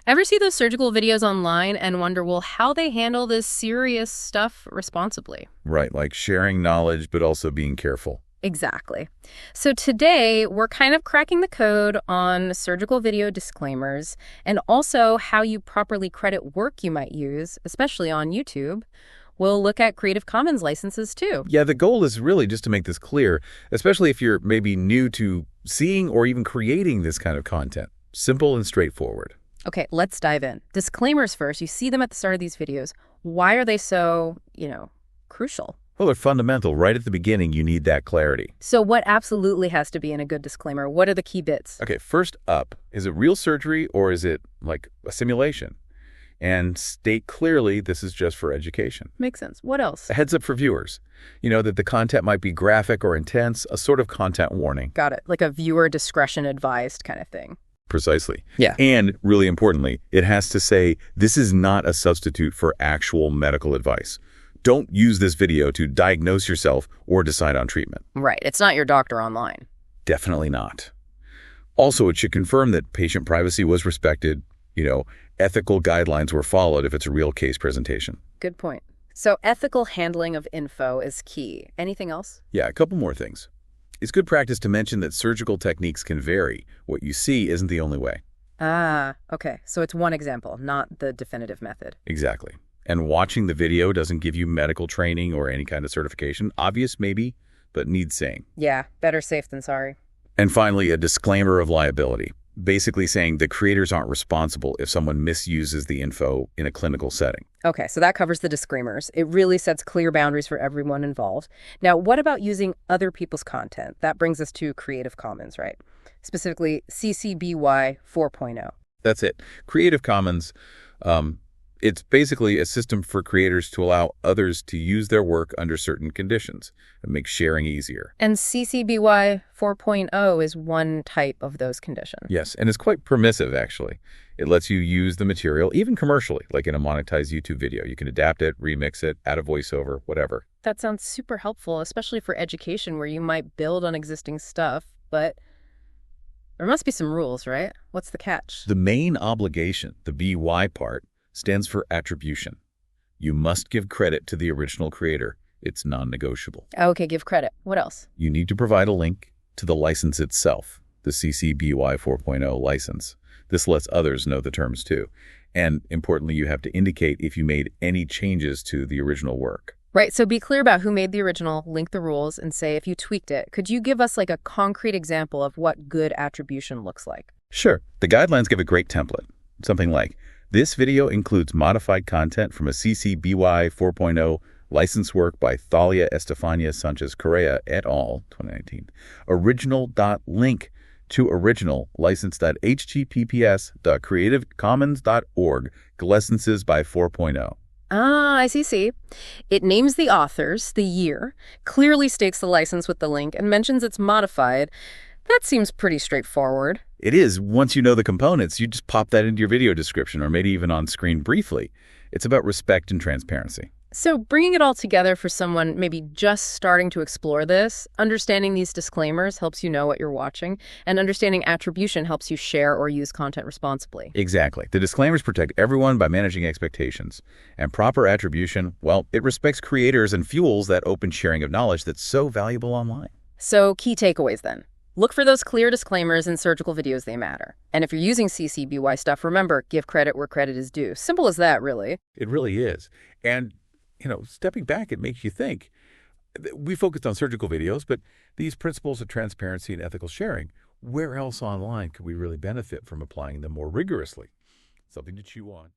Ever see those surgical videos online and wonder, well, how they handle this serious stuff responsibly? Right, like sharing knowledge, but also being careful. Exactly. So today, we're kind of cracking the code on surgical video disclaimers and also how you properly credit work you might use, especially on YouTube. We'll look at Creative Commons licenses too. Yeah, the goal is really just to make this clear, especially if you're maybe new to seeing or even creating this kind of content. Simple and straightforward. Okay, let's dive in. Disclaimers first. You see them at the start of these videos. Why are they so, crucial? Well, they're fundamental. Right at the beginning, you need that clarity. So what absolutely has to be in a good disclaimer? What are the key bits? Okay, first up, is it real surgery or is it like a simulation? And state clearly this is just for education. Makes sense. What else? A heads up for viewers. You know that the content might be graphic or intense, a sort of content warning. Got it. Like a viewer discretion advised kind of thing. Precisely. Yeah. And really importantly, it has to say this is not a substitute for actual medical advice. Don't use this video to diagnose yourself or decide on treatment. Right. It's not your doctor online. Definitely not. Also, it should confirm that patient privacy was respected, ethical guidelines were followed if it's a real case presentation. Good point. So ethical handling of info is key. Anything else? Yeah, a couple more things. It's good practice to mention that surgical techniques can vary. What you see isn't the only way. Ah, okay. So it's one example, not the definitive method. Exactly. And watching the video doesn't give you medical training or any kind of certification. Obvious, maybe, but needs saying. Yeah, better safe than sorry. And finally, a disclaimer of liability. Basically saying the creators aren't responsible if someone misuses the info in a clinical setting. Okay, so that covers the disclaimers. It really sets clear boundaries for everyone involved. Now, what about using other people's content? That brings us to Creative Commons, right? Specifically, CC BY 4.0. That's it. Creative Commons, it's basically a system for creators to allow others to use their work under certain conditions and make sharing easier. And CC BY 4.0 is one type of those conditions. Yes, and it's quite permissive, actually. It lets you use the material, even commercially, like in a monetized YouTube video. You can adapt it, remix it, add a voiceover, whatever. That sounds super helpful, especially for education where you might build on existing stuff, but there must be some rules, right? What's the catch? The main obligation, the BY part, stands for attribution. You must give credit to the original creator. It's non-negotiable. Okay, give credit. What else? You need to provide a link to the license itself, the CC BY 4.0 license. This lets others know the terms too. And importantly, you have to indicate if you made any changes to the original work. Right, so be clear about who made the original, link the rules, and say if you tweaked it. Could you give us like a concrete example of what good attribution looks like? Sure. The guidelines give a great template. Something like, this video includes modified content from a CC BY 4.0 licensed work by Thalia Estefania Sanchez Correa et al. 2019. Original.link to original license.https://creativecommons.org licenses by 4.0. Ah, I see. It names the authors, the year, clearly states the license with the link, and mentions it's modified. That seems pretty straightforward. It is. Once you know the components, you just pop that into your video description or maybe even on screen briefly. It's about respect and transparency. So bringing it all together for someone maybe just starting to explore this, understanding these disclaimers helps you know what you're watching, and understanding attribution helps you share or use content responsibly. Exactly. The disclaimers protect everyone by managing expectations. And proper attribution, well, it respects creators and fuels that open sharing of knowledge that's so valuable online. So key takeaways then. Look for those clear disclaimers in surgical videos. They matter. And if you're using CC BY stuff, remember, give credit where credit is due. Simple as that, really. It really is. And stepping back, it makes you think. We focused on surgical videos, but these principles of transparency and ethical sharing, where else online could we really benefit from applying them more rigorously? Something to chew on.